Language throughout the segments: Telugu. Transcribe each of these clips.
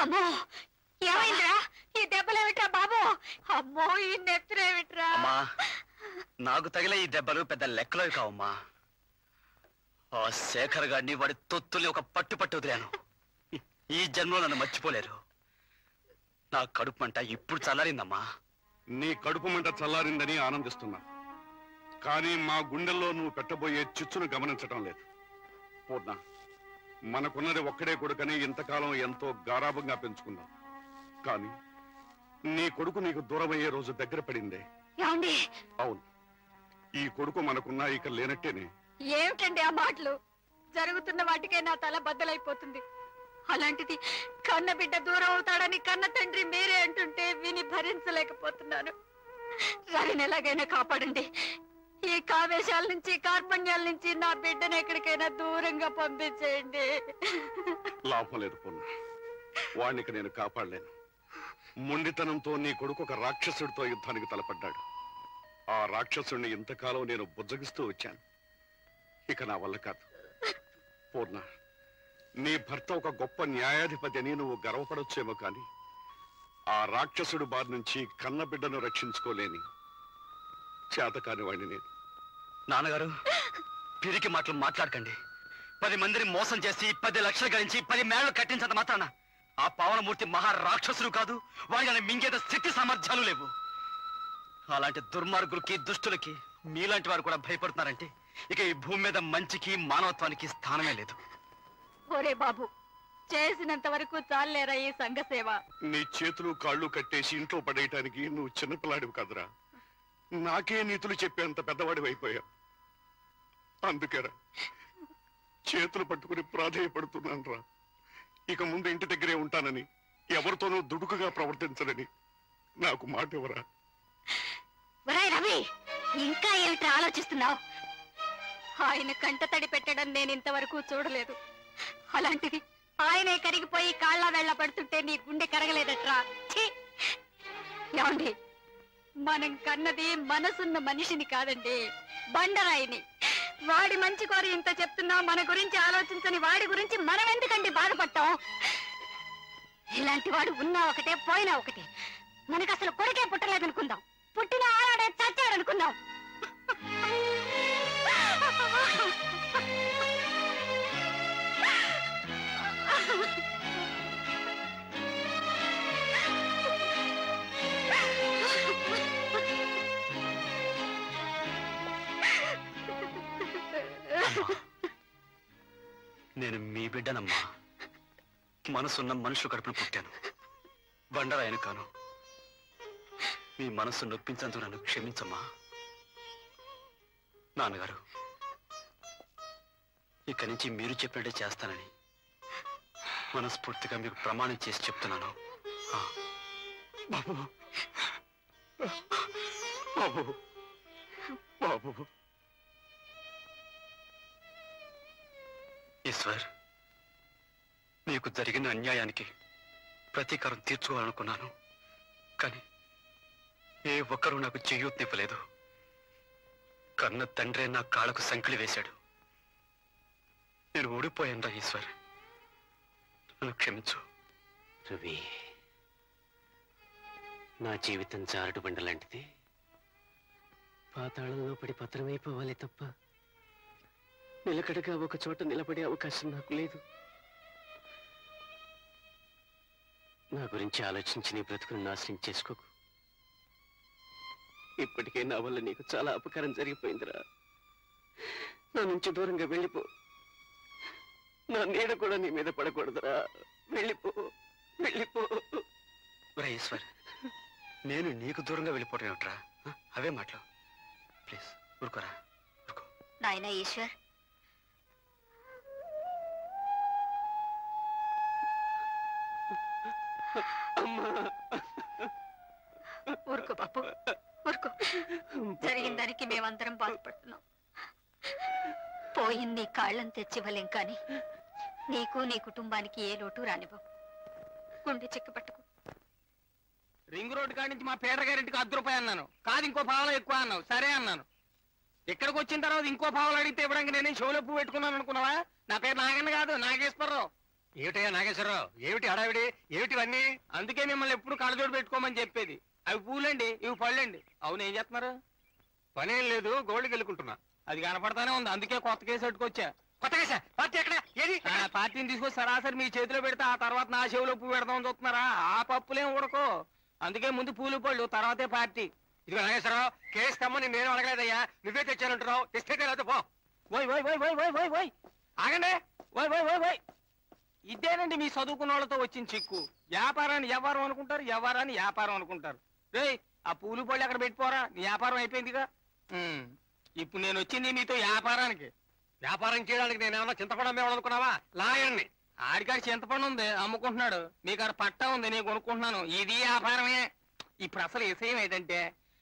అమ్మో ఏమైందిరా? ఈ దెబ్బలేమిట్రా బాబు? అమ్మో ఈ నెత్తురేమిట్రా? అమ్మా నాకు తగిలే ఈ దెబ్బలు పెద్ద లెక్కలోవి కావమ్మా. ఆ శేఖర్ గారిని వాడి తొత్తుల్ని ఒక పట్టు వదిలాను. ఈ జన్మలో నన్ను మర్చిపోలేరు. నా కడుపు మంట ఇప్పుడు చల్లారిందమ్మా. నీ కడుపు మంట చల్లారిందని ఆనందిస్తున్నా, కానీ మా గుండెల్లో నువ్వు పెట్టబోయే చిచ్చును గమనించటం లేదు. పూర్ణ, మనకున్నది ఒక్కడే కొడుకని ఇంతకాలం ఎంతో గారాభంగా పెంచుకున్నాం. కానీ నీ కొడుకు నీకు దూరమయ్యే రోజు దగ్గర పడిందే. అవును, ఈ కొడుకు మనకున్నా ఇక లేనట్టేనే. ఏమిటండి ఆ మాటలు? జరుగుతున్న వాటికే నా తల బద్దలైపోతుంది. అలాంటిది కన్న బిడ్డ దూరం అవుతాడని కన్న తండ్రి మీరే అంటుంటే విని భరించలేకపోతున్నాను. రవిని ఎలాగైనా కాపాడండి. ఈ కావేశాల నుంచి కార్పణ్యాల నుంచి నా బిడ్డను ఎక్కడికైనా దూరంగా పంపించేయండి. లాభం లేదు పూర్ణ, వాణ్ణికి నేను కాపాడలేను. మొండితనంతో నీ కొడుకు ఒక రాక్షసుడితో యుద్ధానికి తలపడ్డాడు. ఆ రాక్షసుడిని ఇంతకాలం నేను బుజ్జగిస్తూ వచ్చాను. ఇక నా వల్ల కాదు. పూర్ణ, నీ భర్త ఒక గొప్ప న్యాయాధిపతి అని నువ్వు గర్వపడొచ్చేమో, కానీ ఆ రాక్షసుడి బారి నుంచి కన్న బిడ్డను రక్షించుకోలేని చేతకాని వాడిని నేను. నాన్నగారు, పిరికి మాటలు మాట్లాడకండి. 10 మందిని మోసం చేసి 10 లక్షలు గడించి 10 మేళ్లు కట్టించంత మాత్రాన ఆ పావనమూర్తి మహారాక్షసులు కాదు. వాడిని మింగేత శక్తి సామర్థ్యాలు లేవు. అలాంటి దుర్మార్గులకి దుష్టులకి మీలాంటి వారు కూడా భయపడుతున్నారంటే ఇక ఈ భూమి మీద మంచికి మానవత్వానికి స్థానమే లేదు. ఒరే బాబు, చేసినంత వరకు చాలేరా ఈ సంఘ సేవ? నీ చేతులు కాళ్ళు కట్టేసి ఇంట్లో పడేయటానికి నువ్వు చిన్నపిల్లాడివి కదరా. నాకే నీతులు చెప్పేంత పెద్దవాడివి అయిపోయావు. అందుకేరా చేతులు పట్టుకుని ప్రాధేయపడుతున్నాను రా. ఇక ముందు ఇంటి దగ్గరే ఉంటానని, ఎవరితోనూ దుడుకుగా ప్రవర్తించనని నాకు మాట ఇవ్వరా. రవి, ఇంకా ఏమిటి ఆలోచిస్తున్నావు? ఆయన కంట తడి పెట్టడం నేను ఇంతవరకు చూడలేదు. అలాంటిది ఆయనే కరిగిపోయి కాళ్ళ వేళ్ల పడుతుంటే నీ గుండె కరగలేదట్రా. ఏమండి, మనం కన్నది మనసున్న మనిషిని కాదండి, బండరాయిని. వాడి మంచి కోరి ఇంత చెప్తున్నా మన గురించి ఆలోచించని వాడి గురించి మనం ఎందుకండి బాధపడతాం? ఇలాంటి వాడు ఉన్నా ఒకటే పోయినా ఒకటే. మనకు అసలు కొడుకే పుట్టలేదనుకుందాం, పుట్టిన ఆనాడే చచ్చాడనుకుందాం. నేను మీ బిడ్డనమ్మా. మనసున్న మనుషులు కడుపున పుట్టాను, బండరాయను కాను. మీ మనసు నొప్పించందుకు నన్ను క్షమించమ్మా. నాన్నగారు, ఇక్కడి నుంచి మీరు చెప్పినట్టే చేస్తానని మనస్ఫూర్తిగా మీకు ప్రమాణం చేసి చెప్తున్నాను. బాబు, బాబు, బాబు. ఈశ్వర్, మీకు జరిగిన అన్యాయానికి ప్రతీకారం తీర్చుకోవాలనుకున్నాను, కానీ ఏ ఒక్కరూ నాకు చెయ్యూతనివ్వలేదు. కన్న తండ్రే నా కాళ్ళకు సంకిలి వేశాడు. నేను ఓడిపోయాను రా ఈశ్వర్, నన్ను క్షమించు. రవి, నా జీవితం జారుడు బండ లాంటిది. పాతాళంలో పడి పత్రమైపోవాలి తప్ప నిలకడగా ఒక చోట నిలబడే అవకాశం నాకు లేదు. నా గురించి ఆలోచించి నీ బ్రతుకును నాశనం చేసుకోకు. ఇప్పటికే నా వల్ల నీకు చాలా అపకారం జరిగిపోయిందిరా. నా నుంచి దూరంగా వెళ్ళిపో. నా నీడ కూడా నీ మీద పడకూడదురా. వెళ్ళిపో, వెళ్ళిపో. ఈశ్వర్, నేను నీకు దూరంగా వెళ్ళిపోవటం ఏమిట్రా? అవే మాటలు. ప్లీజ్ ఊరుకోరా, ఊరుకో. నాయనా ఈశ్వర్, ఊరుకో బాబు, ఊరుకో. జరిగిన దానికి మేమందరం బాధపడుతున్నాం. పోయింది కాళ్ళని తెచ్చివ్వలేం, కానీ నీకు నీ కుటుంబానికి ఏ లోటు రానివ్వం. గుండె చెక్కపట్టుకో. రింగ్ రోడ్ కాడి నుంచి మా పేదర గారింటికి 10 రూపాయలు అన్నాను. కాదు, ఇంకో పావలో ఎక్కువ అన్నావు. సరే అన్నాను. ఇక్కడికి వచ్చిన తర్వాత ఇంకో పావలు అడిగితే ఇవ్వడానికి నేనే షోలో పువ్వు పెట్టుకున్నాను అనుకున్నావా? నా పేరు నాగన్న కాదు, నాగేశ్వరరావు. ఏమిటయ్యా నాగేశ్వరరావు, ఏమిటి హడావిడి, ఏమిటివన్నీ? అందుకే మిమ్మల్ని ఎప్పుడు కళ్ళజోడు పెట్టుకోమని చెప్పేది. అవి పూలండి, ఇవి పళ్ళండి. అవును, ఏం చేస్తున్నారు? పనేం లేదు, గోల్డ్కి వెళ్ళుకుంటున్నా. అది కనపడతానే ఉంది, అందుకే కొత్త కేసు పెట్టుకొచ్చా. కొత్త కేసా? పార్టీ ఎక్కడ? ఏది? పార్టీని తీసుకొచ్చి సరాసరి మీ చేతిలో పెడితే ఆ తర్వాత నా చెవిలో పువ్వు పెడదామని చూస్తున్నారా? ఆ పప్పులేం ఉడకో. అందుకే ముందు పూలు పళ్ళు, తర్వాతే పార్టీ. ఇదిగో నాగేశ్వరరావు, కేసు తెమ్మని నేను అడగలేదయ్యా, నువ్వే తెచ్చానంటున్నావు. తెస్తే లేకపోతే పో. ఓయ్ ఓయ్ ఓయ్ ఓయ్ ఓయ్ ఓయ్ ఓయ్ ఆగండి. ఓయ్ ఓయ్ ఓయ్ ఓయ్ ఇదేనండి మీ చదువుకున్న వాళ్ళతో వచ్చిన చిక్కు. వ్యాపారాన్ని వ్యవహారం అనుకుంటారు, వ్యవహారాన్ని వ్యాపారం అనుకుంటారు. రే, ఆ పూలు పళ్ళు అక్కడ పెట్టిపోరా, నీ వ్యాపారం అయిపోయిందిగా. ఇప్పుడు నేను వచ్చింది మీతో వ్యాపారానికి. వ్యాపారం చేయడానికి నేను ఏమన్నా చింతపండు అమ్మేవాళ్ళనుకున్నావా? లాయర్ని. ఆడికాడి చింతపండు ఉంది, అమ్ముకుంటున్నాడు. మీకు ఆడ పట్టా ఉంది, నేను కొనుక్కుంటున్నాను. ఇది వ్యాపారమే. ఇప్పుడు అసలు విషయం ఏంటంటే,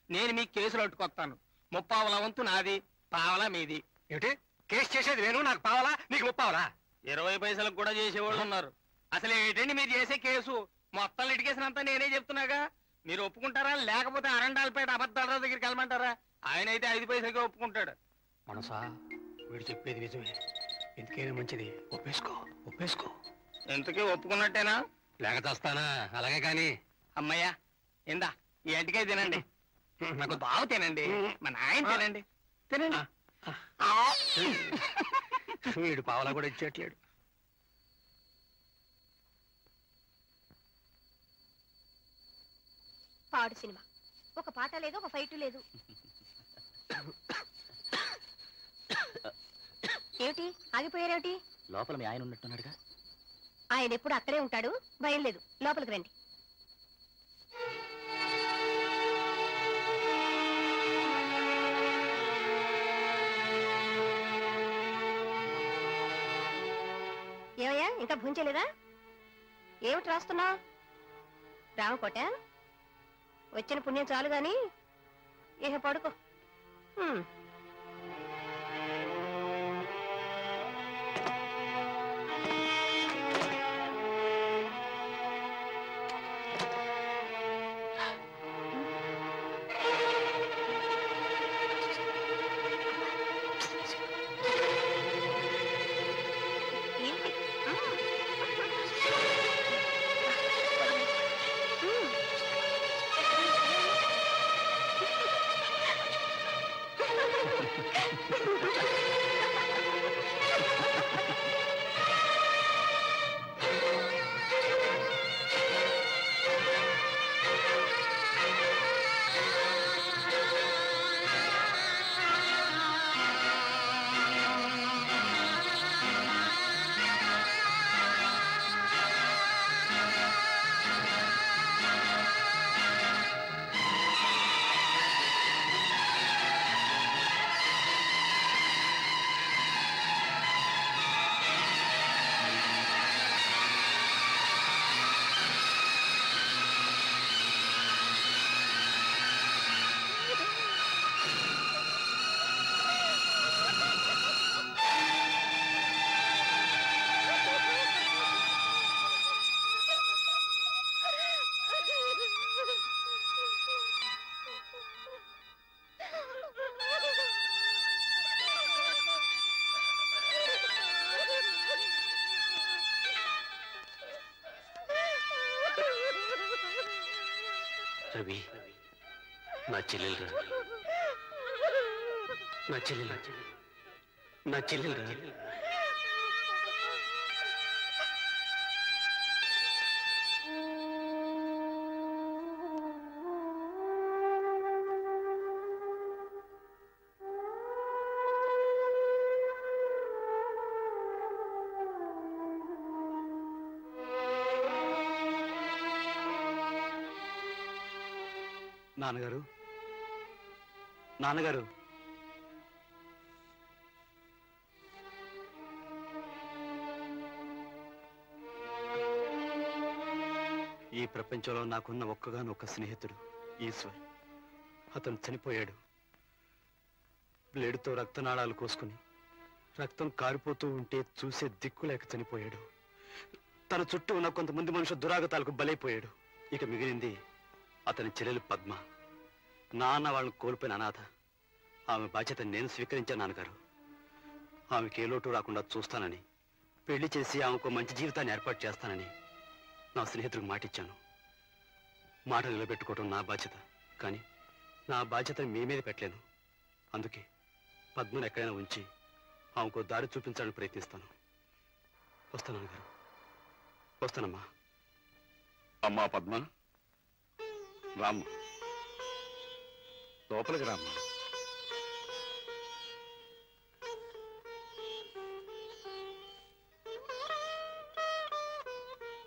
నేను మీకు కేసులు అట్టుకొస్తాను. 30 వంతు నాది, పావలా మీది. ఏమిటి? కేసు చేసేది నేను, నాకు పావలా, నీకు 30? 20 పైసలకు కూడా చేసేవాళ్ళు ఉన్నారు. అసలు ఏంటండి మీరు చేసే కేసు? మొత్తం లిటికేసినంతా నేనే చెప్తున్నాగా. మీరు ఒప్పుకుంటారా, లేకపోతే అరండాలపేట అబద్ధాల దగ్గరికి వెళ్ళమంటారా? ఆయన అయితే 5 పైసలకే ఒప్పుకుంటాడు. మనసా, వీడు చెప్పేది నిజమే. ఎందుకైనా మంచిది, ఒప్పేసుకో ఒప్పేసుకో. ఎంతకీ ఒప్పుకున్నట్టేనా? లేక చేస్తానా? అలాగే కాని. అమ్మయ్యా, ఇందా ఈ ఎంటికే తినండి. నాకు బాగా తినండి, మా నాయన తినండి. తినండి. వీడు పావలా కూడా ఇచ్చేట్లేడు. పాడు సినిమా, ఒక పాట లేదు, ఒక ఫైట్ లేదు. ఏమిటి ఆగిపోయారేమిటి? లోపల మీ ఆయన ఉన్నట్టున్నాడుగా. ఆయన ఎప్పుడు అక్కడే ఉంటాడు, భయం లేదు. లోపలికి రండి. ఏమయ్యా, ఇంకా భుంచలేదా? ఏమిటి రాస్తున్నావు? రామకోట, వచ్చిన పుణ్యం చాలు గాని ఇహ పడుకో. రవి, నా చెల్లెలు, నా చెల్లెలు, నా చెల్లెలు. నాన్నగారు, నాన్నగారు, ఈ ప్రపంచంలో నాకున్న ఒక్కగానొక్క స్నేహితుడు ఈశ్వర్. అతను చనిపోయాడు. బ్లేడుతో రక్తనాళాలు కోసుకుని రక్తం కారిపోతూ ఉంటే చూసే దిక్కు లేక చనిపోయాడు. తన చుట్టూ ఉన్న కొంతమంది మనుషుల దురాగతాలకు బలైపోయాడు. ఇక మిగిలింది అతని చెల్లెలు పద్మ. నాన్న వాళ్ళని కోల్పోయిన అనాథ. ఆమె బాధ్యత నేను స్వీకరించాను నాన్నగారు. ఆమెకి ఏ లోటు రాకుండా చూస్తానని పెళ్లి చేసి ఆమెకు మంచి జీవితాన్ని ఏర్పాటు చేస్తానని నా స్నేహితుడికి మాటిచ్చాను. మాట నిలబెట్టుకోవడం నా బాధ్యత, కానీ నా బాధ్యతని మీ మీద పెట్టలేను. అందుకే పద్మను ఎక్కడైనా ఉంచి ఆమెకు దారి చూపించాలని ప్రయత్నిస్తాను. వస్తాను గారు, వస్తానమ్మా. అమ్మా పద్మ, రామ్మ, లోపలికి రామ్మ.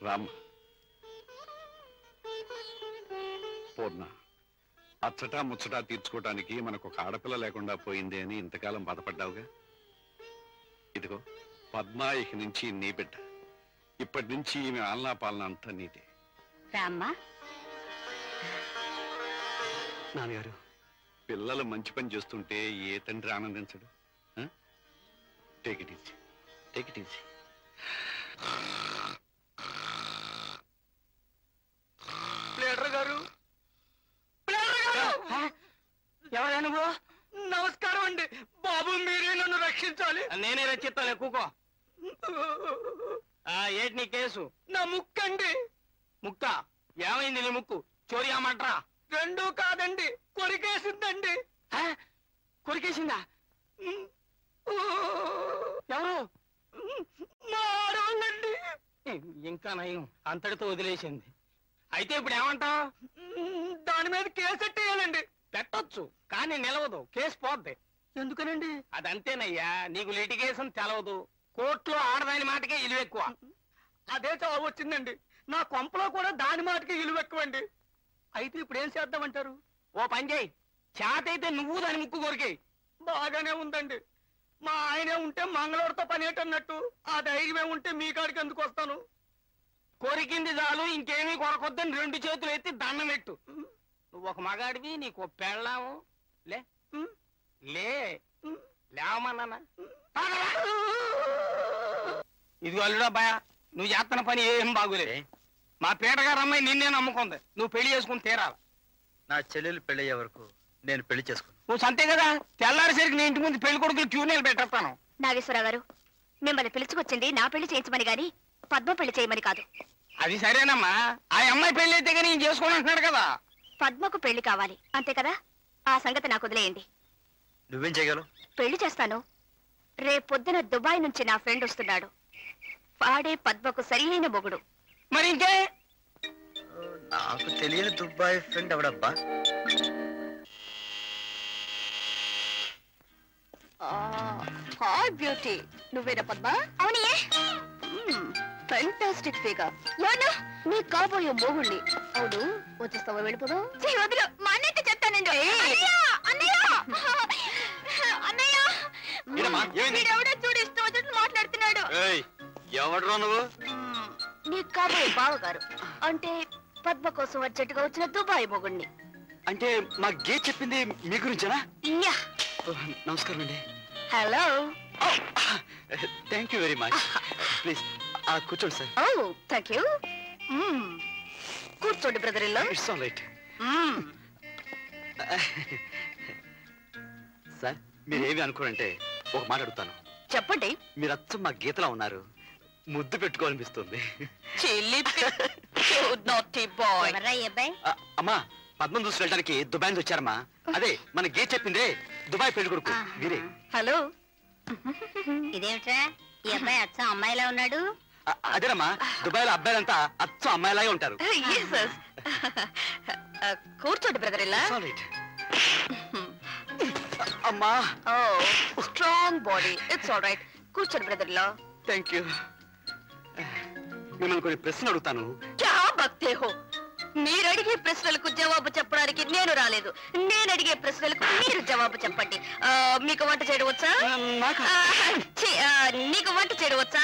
రామ్మ. పూర్ణ, అచ్చటా ముచ్చటా తీర్చుకోవటానికి మనకు ఒక ఆడపిల్ల లేకుండా పోయింది అని ఇంతకాలం బాధపడ్డావుగా. ఇదిగో పద్మ ఇక నుంచి నీ బిడ్డ. ఇప్పటి నుంచి ఈమె ఆలనా పాలన అంతా నీదే. రామ్మా. నాన్నగారు, పిల్లలు మంచి పని చేస్తుంటే ఏ తండ్రి ఆనందించడు? Take it easy, take it easy. Pleader గారు, ఎవరా నువ్వు? నమస్కారం అండి బాబు, మీరే నన్ను రక్షించాలి. నేనే రక్షిస్తాను, ఎక్కువ. ఏంటి నీ కేసు? నా ముక్కు అండి. ముక్క ఏమైంది నీ ముక్కు? చోరీ అమ్మంటరా? రెండూ కాదండి, కొరికేసిందండి. కొరికేసిందా? ఎవరు? మా ఆడవాళ్ళండి. ఇంకా నయం, అంతటితో వదిలేసింది. అయితే ఇప్పుడు ఏమంటావు? దాని మీద కేసు ఎట్టేయాలండి. పెట్టొచ్చు, కానీ నిలవదు, కేసు పోద్ది. ఎందుకనండి? అదంతేనయ్యా, నీకు లిటిగేషన్ తెలవదు. కోర్టులో ఆడదాని మాటకే ఇలువ ఎక్కువ. అదే చావు వచ్చిందండి. నా కొంపలో కూడా దాని మాటకే ఇలువ ఎక్కువండి. అయితే ఇప్పుడు ఏం చేద్దామంటారు? ఓ పని చేయి, చేతైతే నువ్వు దాని ముక్కు కొరికేయి. బాగానే ఉందండి. మా ఆయనే ఉంటే మంగళవారితో పని ఏంటన్నట్టు, ఆ ధైర్యమే ఉంటే మీ కాడికి ఎందుకు వస్తాను? కొరికింది చాలు, ఇంకేమీ కొరకొద్దని 2 చేతులు ఎత్తి దండం పెట్టు. నువ్వు ఒక మగాడివి, నీకు పెళ్ళాము. లే లే లేవమన్నా. ఇదిగో అల్లుడా బాయ్, నువ్వు చేస్తున్న పని ఏం బాగులే. మా పీటగారు అమ్మాయి నిన్నే నమ్ముకుంది, నువ్వు పెళ్లి చేసుకుని తీరాలి. నా చెల్లెలు పెళ్ళయ్యే వరకు నేను పెళ్లి చేసుకున్నాను. నువ్వు సంతే కదా, తెల్లారిసరికి నీ ఇంటి ముందు పెళ్లి కొడుకులు క్యూ నేను పెట్టేస్తాను. నాగేశ్వరరావు గారు, మిమ్మల్ని పిలుచుకొచ్చింది నా పెళ్లి చేయించమని గాని పద్మ పెళ్లి చేయమని కాదు. అది సరేనమ్మా, ఆ అమ్మాయి పెళ్లి అయితే కానీ నేను చేసుకోని అంటున్నాడు కదా. పద్మకు పెళ్లి కావాలి అంతే కదా, ఆ సంగతి నాకు వదిలేయండి. నువ్వేం చేయగలవు? పెళ్లి చేస్తాను. రేపొద్దున దుబాయ్ నుంచి నా ఫ్రెండ్ వస్తున్నాడు. వాడే పద్మకు సరైన మొగుడు. మరి ఇంకే? నాకు తెలియని దుబాయ్ ఫ్రెండ్ ఎవడబ్బా? హాయ్ బ్యూటీ, నువ్వేనా పద్మ? అవునే. Fantastic figure. ఎవరు? నీ కాబోయే మొగుణ్ణి. అవును, వచ్చేస్తావా? వెళ్ళిపోదాం. వదిలు, మా అన్నయ్యతో చెప్తానండి. వీడెవడో చూడు, ఇష్టం వచ్చినట్టు మాట్లాడుతున్నాడు. ఎవడరా నువ్వు? నీ కాబోయే బావగారు, అంటే పద్మ కోసం అర్జెంటుగా వచ్చిన దుబాయ్ మొగుణ్ణి. అంటే మా గే చెప్పింది మీ గురించేనా? యా. నమస్కారం అండి. Hello. Thank you very much. Please కూర్చోండి సార్. Oh thank you. కూర్చోండి brother in law. It's all right. Sir, మీరేమి అనుకోరంటే ఒక మాట అడుగుతాను. చెప్పండి. మీరు అచ్చం మా గీతలా ఉన్నారు, ముద్దు పెట్టుకోవాలనిపిస్తుంది. అమ్మా, పద్మం చూసి వెళ్ళడానికి దుబాయ్ నుంచి వచ్చారమ్మా. అదే మన గే చెప్పిందే, దుబాయ్ పెళ్లి కొడుకు వీరే. హలో. ఇదేమిట్రా, ఈ అబ్బాయి అచ్చం అమ్మాయిలా ఉన్నాడు? అదేనమ్మా, దుబాయ్ లో అబ్బాయిలంతా అచ్చం అమ్మాయిలాగే ఉంటారు. కూర్చోండి బ్రదర్ ఇన్ లా. అమ్మా. Oh strong body, it's all right. కూర్చోండి brother in law. Thank you. మిమ్మల్ని కొన్ని ప్రశ్నలు అడుగుతాను. క్యా బక్తే హో? మీరు అడిగే ప్రశ్నలకు జవాబు చెప్పడానికి నేను రాలేదు. నేను అడిగే ప్రశ్నలకు మీరు జవాబు చెప్పండి. మీకు వంట చేయడం వచ్చా? నీకు వంట చేయడం వచ్చా?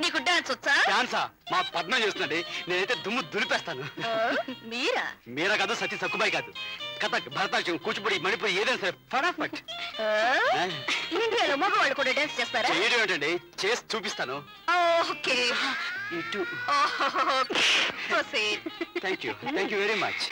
నీకు డాన్స్ వచ్చా? డాన్సా? మా పద్మ చేస్తుందండి. నేనైతే దుమ్ము దులిపేస్తాను. మీరా? మీరా కాదు, సతీ సక్కుబాయి కాదు. కథక్, భరతనాట్యం, కూచిపూడి, మణిపూరి ఏదైనా సరే ఫటాఫట్. ఇండియాలో మగవాళ్ళు కూడా డాన్స్ చేస్తారా? చేయడం ఏంటండి, చేసి చూపిస్తాను. Okay. Thank you very much.